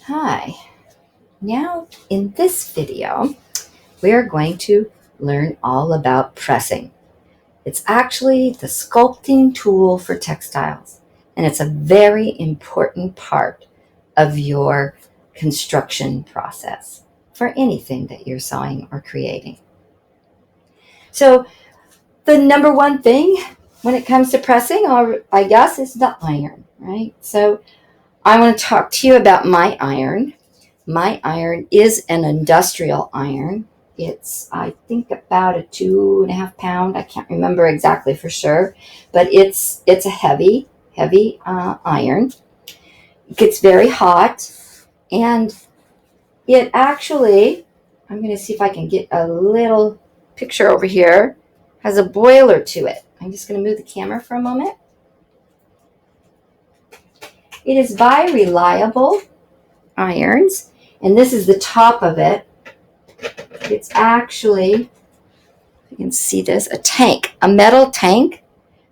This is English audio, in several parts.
Hi, now in this video, we are going to learn all about pressing. It's actually the sculpting tool for textiles, and it's a very important part of your construction process for anything that you're sewing or creating. So the number one thing when it comes to pressing, I guess, is the iron, right? So I want to talk to you about my iron. My iron is an industrial iron. It's, I think, about a 2.5 pound. I can't remember exactly for sure, but it's a heavy iron. It gets very hot, and it actually, I'm going to see if I can get a little picture over here, has a boiler to it. I'm just going to move the camera for a moment. It is by Reliable Irons, and this is the top of it. It's actually, you can see this, a tank, a metal tank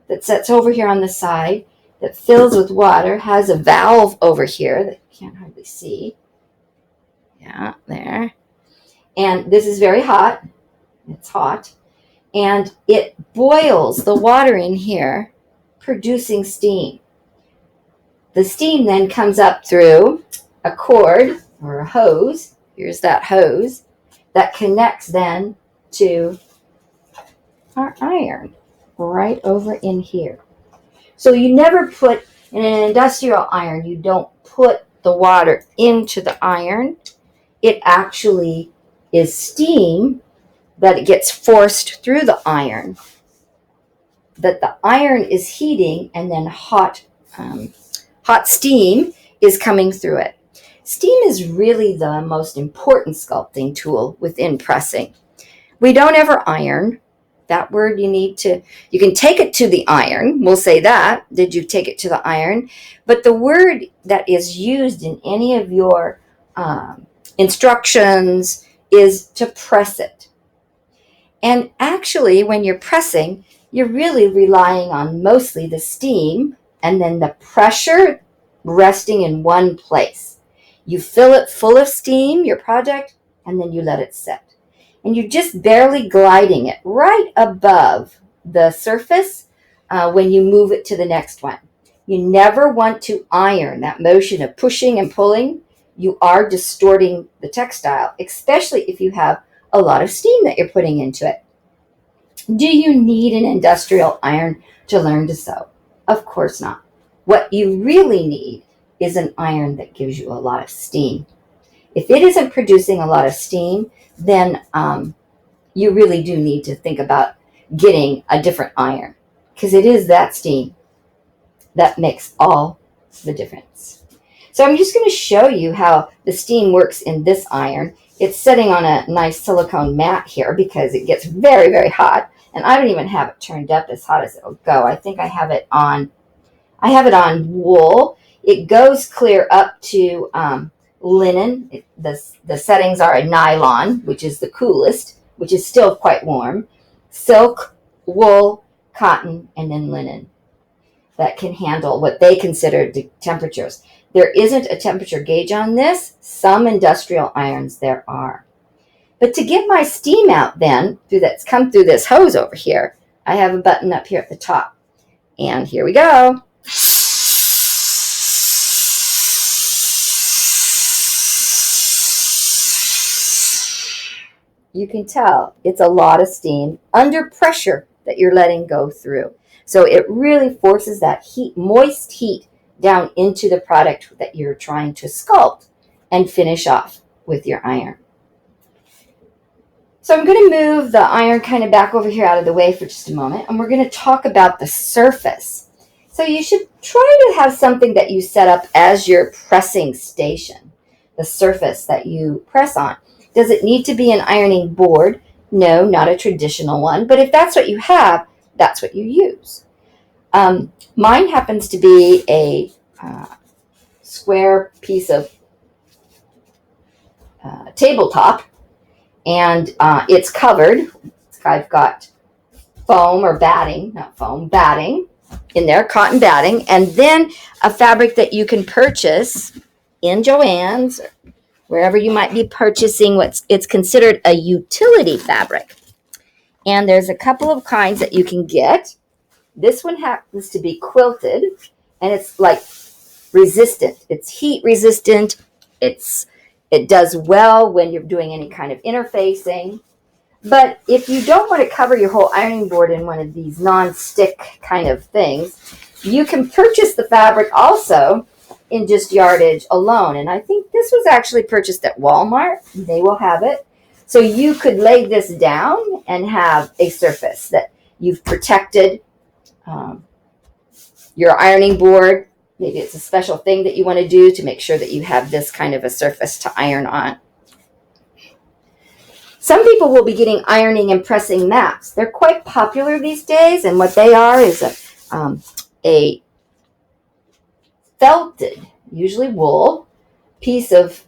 that sits over here on the side that fills with water, has a valve over here that you can't hardly see. Yeah, there. And this is very hot. It's hot. And it boils the water in here, producing steam. The steam then comes up through a cord or a hose. Here's that hose that connects then to our iron right over in here. So you never put, in an industrial iron, you don't put the water into the iron. It actually is steam that it gets forced through the iron, that the iron is heating, and then hot steam is coming through it. Steam is really the most important sculpting tool within pressing. We don't ever iron. That word you can take it to the iron. We'll say that. Did you take it to the iron? But the word that is used in any of your instructions is to press it. And actually, when you're pressing, you're really relying on mostly the steam and then the pressure resting in one place. You fill it full of steam, your project, and then you let it set. And you're just barely gliding it right above the surface when you move it to the next one. You never want to iron. That motion of pushing and pulling, you are distorting the textile, especially if you have a lot of steam that you're putting into it. Do you need an industrial iron to learn to sew? Of course not. What you really need is an iron that gives you a lot of steam. If it isn't producing a lot of steam, then you really do need to think about getting a different iron, because it is that steam that makes all the difference. So I'm just going to show you how the steam works in this iron. It's sitting on a nice silicone mat here because it gets very, very hot, and I don't even have it turned up as hot as it'll go. I think I have it on wool. It goes clear up to linen. The settings are a nylon, which is the coolest, which is still quite warm, silk, wool, cotton, and then linen that can handle what they consider the temperatures. There isn't a temperature gauge on this. Some industrial irons there are. But to get my steam out then, that's come through this hose over here, I have a button up here at the top. And here we go. You can tell it's a lot of steam under pressure that you're letting go through. So it really forces that heat, moist heat, down into the product that you're trying to sculpt and finish off with your iron. So I'm going to move the iron kind of back over here out of the way for just a moment, and we're going to talk about the surface. So you should try to have something that you set up as your pressing station, the surface that you press on. Does it need to be an ironing board? No, not a traditional one. But if that's what you have, that's what you use. Mine happens to be a square piece of tabletop, and it's covered. I've got batting in there, cotton batting, and then a fabric that you can purchase in Joann's, or wherever you might be purchasing it's considered a utility fabric. And there's a couple of kinds that you can get. This one happens to be quilted, and it's like resistant. It's heat resistant. It does well when you're doing any kind of interfacing. But if you don't want to cover your whole ironing board in one of these non-stick kind of things, you can purchase the fabric also in just yardage alone. And I think this was actually purchased at Walmart. They will have it. So you could lay this down and have a surface that you've protected your ironing board. Maybe it's a special thing that you want to do to make sure that you have this kind of a surface to iron on. Some people will be getting ironing and pressing mats. They're quite popular these days, and what they are is a felted, usually wool, piece of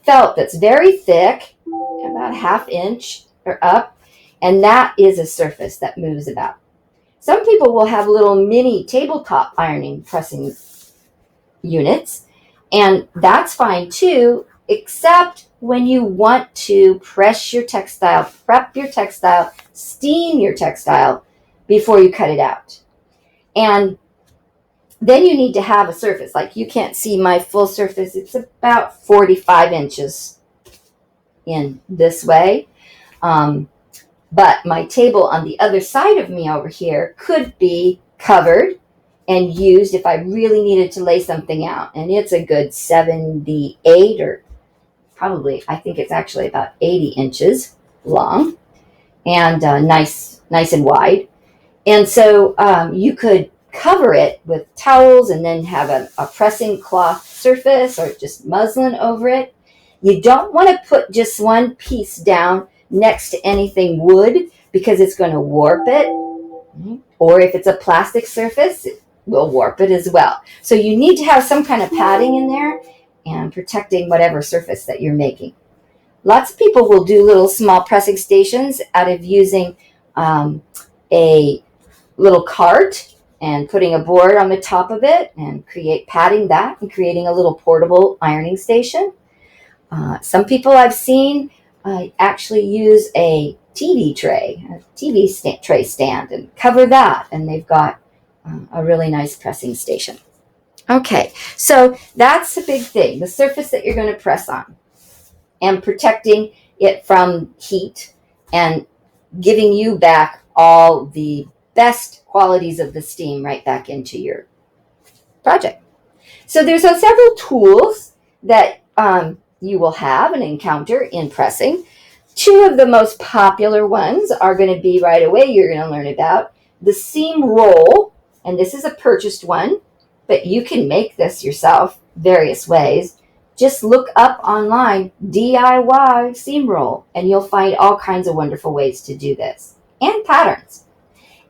felt that's very thick, about 1/2 inch or up, and that is a surface that moves about. Some people will have little mini tabletop ironing pressing units, and that's fine too, except when you want to press your textile, prep your textile, steam your textile before you cut it out. And then you need to have a surface. Like, you can't see my full surface. It's about 45 inches in this way. But my table on the other side of me over here could be covered and used if I really needed to lay something out. And it's a good 78, or probably, I think it's actually about 80 inches long, and nice and wide. And so you could cover it with towels and then have a pressing cloth surface or just muslin over it. You don't want to put just one piece down next to anything wood, because it's going to warp it. Or if it's a plastic surface, it will warp it as well. So you need to have some kind of padding in there and protecting whatever surface that you're making. Lots of people will do little small pressing stations out of using a little cart and putting a board on the top of it and padding that and creating a little portable ironing station. Some people I've seen actually use a TV tray, tray stand, and cover that, and they've got a really nice pressing station. Okay, so that's a big thing, the surface that you're going to press on, and protecting it from heat and giving you back all the best qualities of the steam right back into your project. So there's several tools that you will have and encounter in pressing. Two of the most popular ones are going to be right away, you're going to learn about the seam roll, and this is a purchased one, but you can make this yourself various ways. Just look up online DIY seam roll, and you'll find all kinds of wonderful ways to do this, and patterns.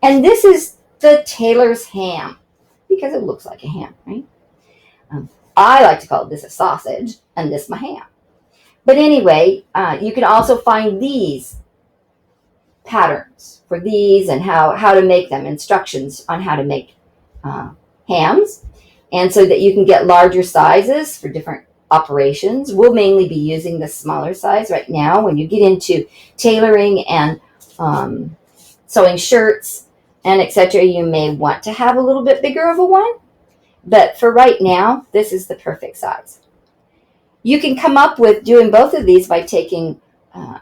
And this is the tailor's ham, because it looks like a ham, right? I like to call this a sausage, and this my ham. But anyway, you can also find these patterns for these and how to make them, instructions on how to make hams, and so that you can get larger sizes for different operations. We'll mainly be using the smaller size right now. When you get into tailoring and sewing shirts and etc., you may want to have a little bit bigger of a one, but for right now, this is the perfect size. You can come up with doing both of these by taking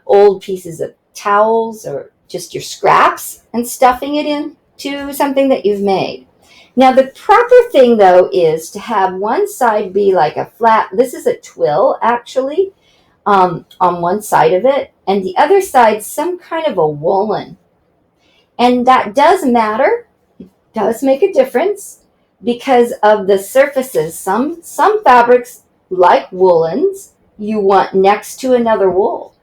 old pieces of towels or just your scraps and stuffing it into something that you've made. Now, the proper thing, though, is to have one side be like a flat, this is a twill, actually, on one side of it, and the other side some kind of a woolen. And that does matter. It does make a difference because of the surfaces. Some fabrics, like woolens, you want next to another wool,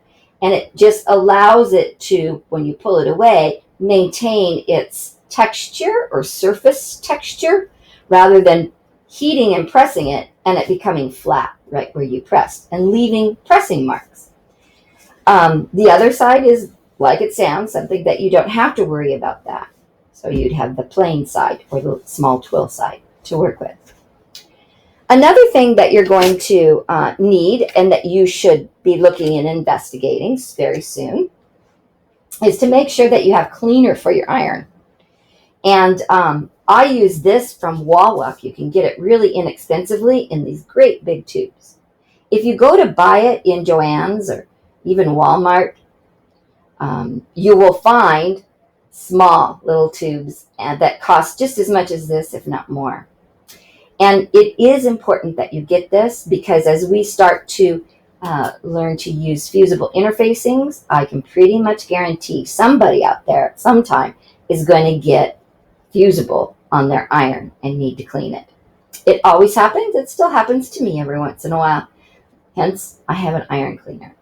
and it just allows it to, when you pull it away, maintain its texture or surface texture rather than heating and pressing it and it becoming flat right where you pressed and leaving pressing marks. The other side is, like it sounds, something that you don't have to worry about that. So you'd have the plain side or the small twill side to work with. Another thing that you're going to need, and that you should be looking and investigating very soon, is to make sure that you have cleaner for your iron. And I use this from Wallwalk. You can get it really inexpensively in these great big tubes. If you go to buy it in Joann's or even Walmart, you will find small little tubes that cost just as much as this, if not more. And it is important that you get this, because as we start to learn to use fusible interfacings, I can pretty much guarantee somebody out there at some time is going to get fusible on their iron and need to clean it. It always happens. It still happens to me every once in a while. Hence, I have an iron cleaner.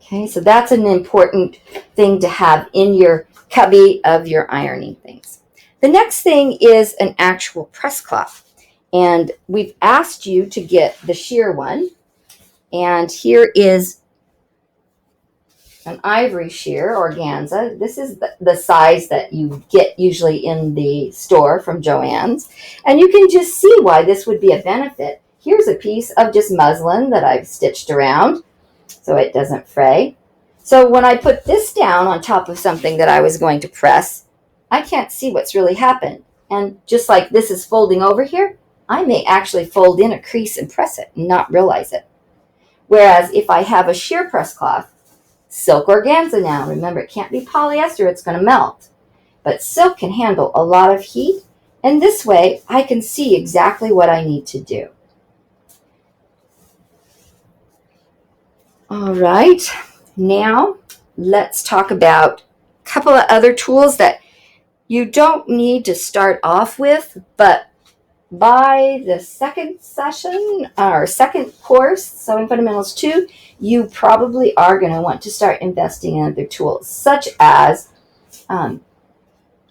Okay, so that's an important thing to have in your cubby of your ironing things. The next thing is an actual press cloth. And we've asked you to get the sheer one. And here is an ivory sheer organza. This is the size that you get usually in the store from Joann's. And you can just see why this would be a benefit. Here's a piece of just muslin that I've stitched around so it doesn't fray. So when I put this down on top of something that I was going to press, I can't see what's really happened. And just like this is folding over here, I may actually fold in a crease and press it and not realize it. Whereas if I have a sheer press cloth, silk organza now, remember it can't be polyester, it's going to melt. But silk can handle a lot of heat, and this way I can see exactly what I need to do. All right, now let's talk about a couple of other tools that you don't need to start off with, but by the second session or second course, Sewing Fundamentals 2, you probably are going to want to start investing in other tools, such as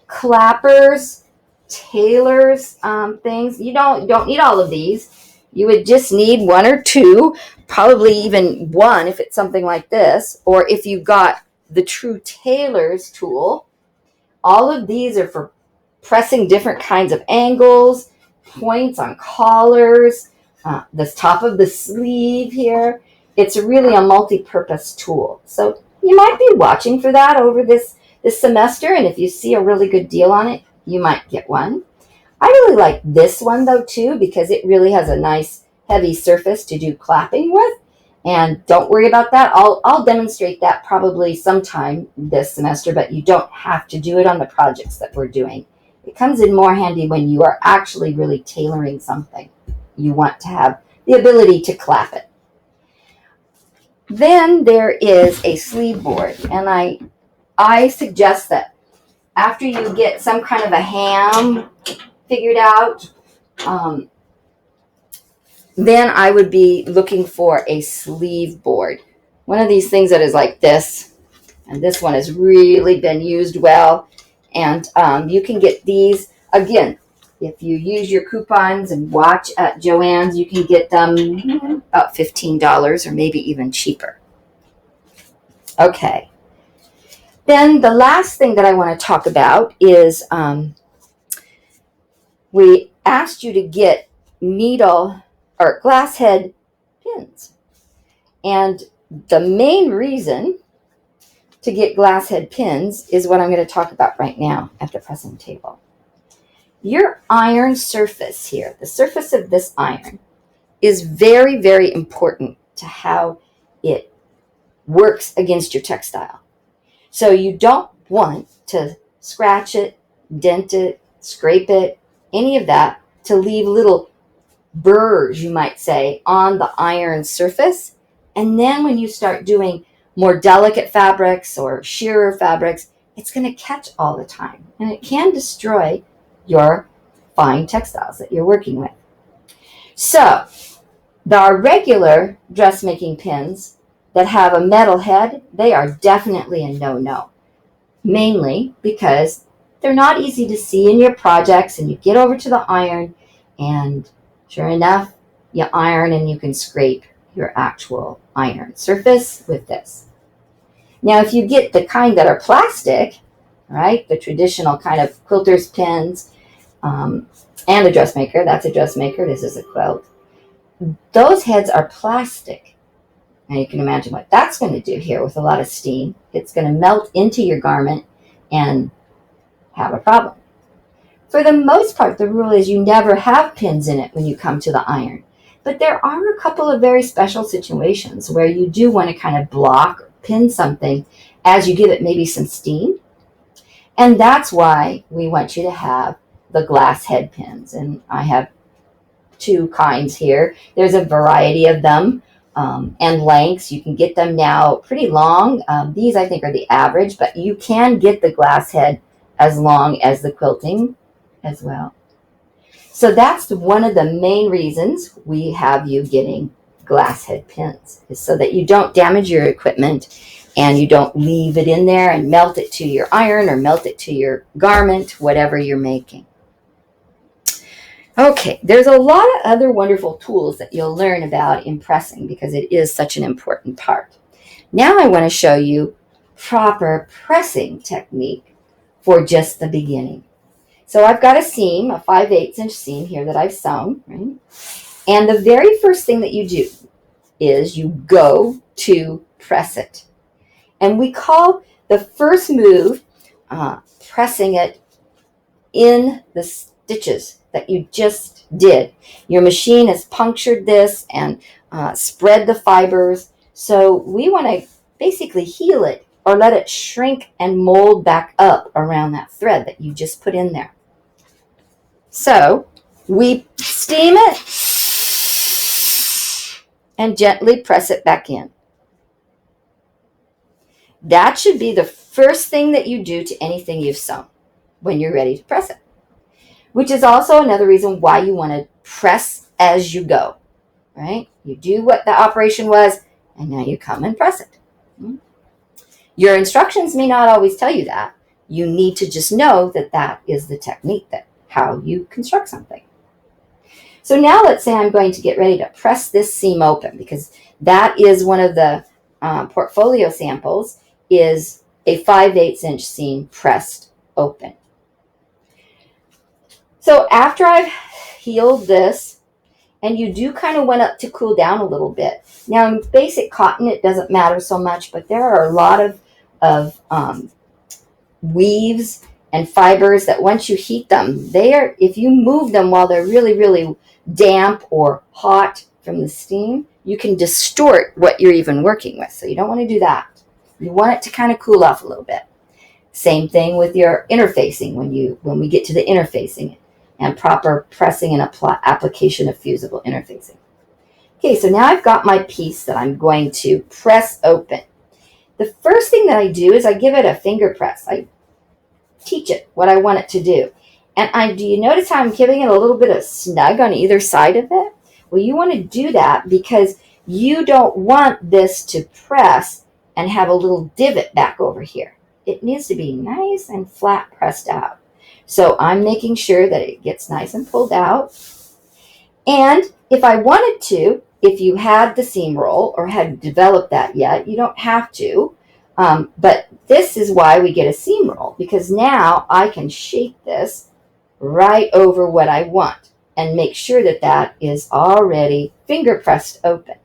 clappers, tailors, things. You don't need all of these. You would just need one or two, probably even one if it's something like this, or if you got the true tailor's tool. All of these are for pressing different kinds of angles, points on collars, the top of the sleeve here. It's really a multi-purpose tool. So you might be watching for that over this semester, and if you see a really good deal on it, you might get one. I really like this one though too, because it really has a nice heavy surface to do clapping with. And don't worry about that. I'll demonstrate that probably sometime this semester, but you don't have to do it on the projects that we're doing. It comes in more handy when you are actually really tailoring something. You want to have the ability to clap it. Then there is a sleeve board, and I suggest that after you get some kind of a ham figured out, then I would be looking for a sleeve board. One of these things that is like this, and this one has really been used well. And you can get these, again, if you use your coupons and watch at Joann's, you can get them about $15 or maybe even cheaper. Okay. Then the last thing that I want to talk about is we asked you to get needle or glass head pins. And the main reason to get glass head pins is what I'm going to talk about right now at the pressing table. Your iron surface here, the surface of this iron, is very, very important to how it works against your textile. So you don't want to scratch it, dent it, scrape it, any of that, to leave little burrs, you might say, on the iron surface. And then when you start doing more delicate fabrics or sheerer fabrics, it's going to catch all the time. And it can destroy your fine textiles that you're working with. So, our regular dressmaking pins that have a metal head, they are definitely a no-no. Mainly because they're not easy to see in your projects, and you get over to the iron, and sure enough, you iron and you can scrape your actual iron surface with this. Now, if you get the kind that are plastic, right, the traditional kind of quilter's pins, and a dressmaker, that's a dressmaker, this is a quilt, those heads are plastic. Now you can imagine what that's going to do here with a lot of steam. It's going to melt into your garment and have a problem. For the most part, the rule is you never have pins in it when you come to the iron. But there are a couple of very special situations where you do want to kind of block or pin something as you give it maybe some steam. And that's why we want you to have the glass head pins. And I have two kinds here. There's a variety of them and lengths. You can get them now pretty long. These I think are the average, but you can get the glass head as long as the quilting as well. So that's one of the main reasons we have you getting glass head pins, is so that you don't damage your equipment and you don't leave it in there and melt it to your iron or melt it to your garment, whatever you're making. Okay, there's a lot of other wonderful tools that you'll learn about in pressing because it is such an important part. Now I want to show you proper pressing technique for just the beginning. So I've got a seam, a 5/8 inch seam here that I've sewn, right? And the very first thing that you do is you go to press it. And we call the first move pressing it in the stitches that you just did. Your machine has punctured this and spread the fibers. So we want to basically heal it or let it shrink and mold back up around that thread that you just put in there. So we steam it and gently press it back in. That should be the first thing that you do to anything you've sewn when you're ready to press it, which is also another reason why you want to press as you go, right? You do what the operation was, and now you come and press it. Your instructions may not always tell you that. You need to just know that that is the technique, that how you construct something. So now let's say I'm going to get ready to press this seam open, because that is one of the portfolio samples, is a 5/8 inch seam pressed open. So after I've healed this, and you do kind of want it to cool down a little bit. Now in basic cotton, it doesn't matter so much, but there are a lot of weaves and fibers that once you heat them, if you move them while they're really, really damp or hot from the steam, you can distort what you're even working with. So you don't want to do that. You want it to kind of cool off a little bit. Same thing with your interfacing when we get to the interfacing and proper pressing and application of fusible interfacing. Okay, so now I've got my piece that I'm going to press open. The first thing that I do is I give it a finger press. I teach it what I want it to do. And do you notice how I'm giving it a little bit of snug on either side of it? Well, you want to do that because you don't want this to press and have a little divot back over here. It needs to be nice and flat pressed out. So I'm making sure that it gets nice and pulled out. And if I wanted to, if you had the seam roll or had developed that yet, you don't have to. But this is why we get a seam roll, because now I can shape this right over what I want and make sure that that is already finger pressed open.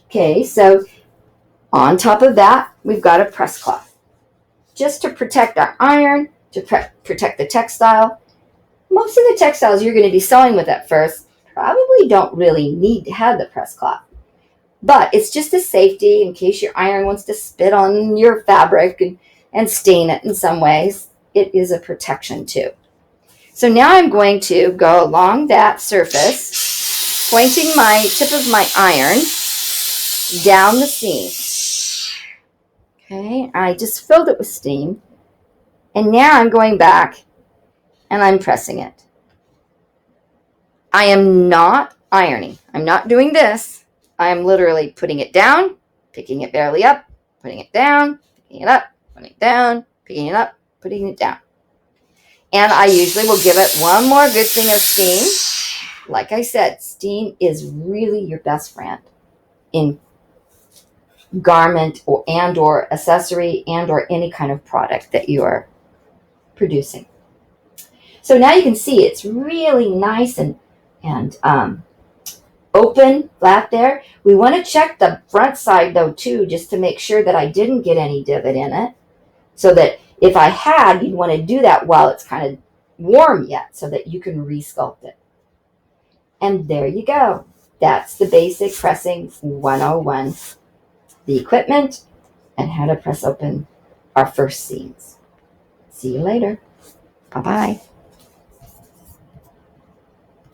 Okay, so on top of that, we've got a press cloth. Just to protect our iron, to protect the textile. Most of the textiles you're going to be sewing with at first probably don't really need to have the press cloth. But it's just a safety in case your iron wants to spit on your fabric and stain it in some ways. It is a protection too. So now I'm going to go along that surface, pointing my tip of my iron down the seam. Okay, I just filled it with steam. And now I'm going back and I'm pressing it. I am not ironing. I'm not doing this. I am literally putting it down, picking it barely up, putting it down, picking it up, putting it down, picking it up, putting it down. And I usually will give it one more good thing of steam. Like I said, steam is really your best friend in garment or accessory or any kind of product that you are producing. So now you can see it's really nice and open, flat there. We want to check the front side though too, just to make sure that I didn't get any divot in it. So that if I had, you'd want to do that while it's kind of warm yet, so that you can resculpt it. And there you go. That's the basic pressing 101. The equipment and how to press open our first seams. See you later. Bye-bye.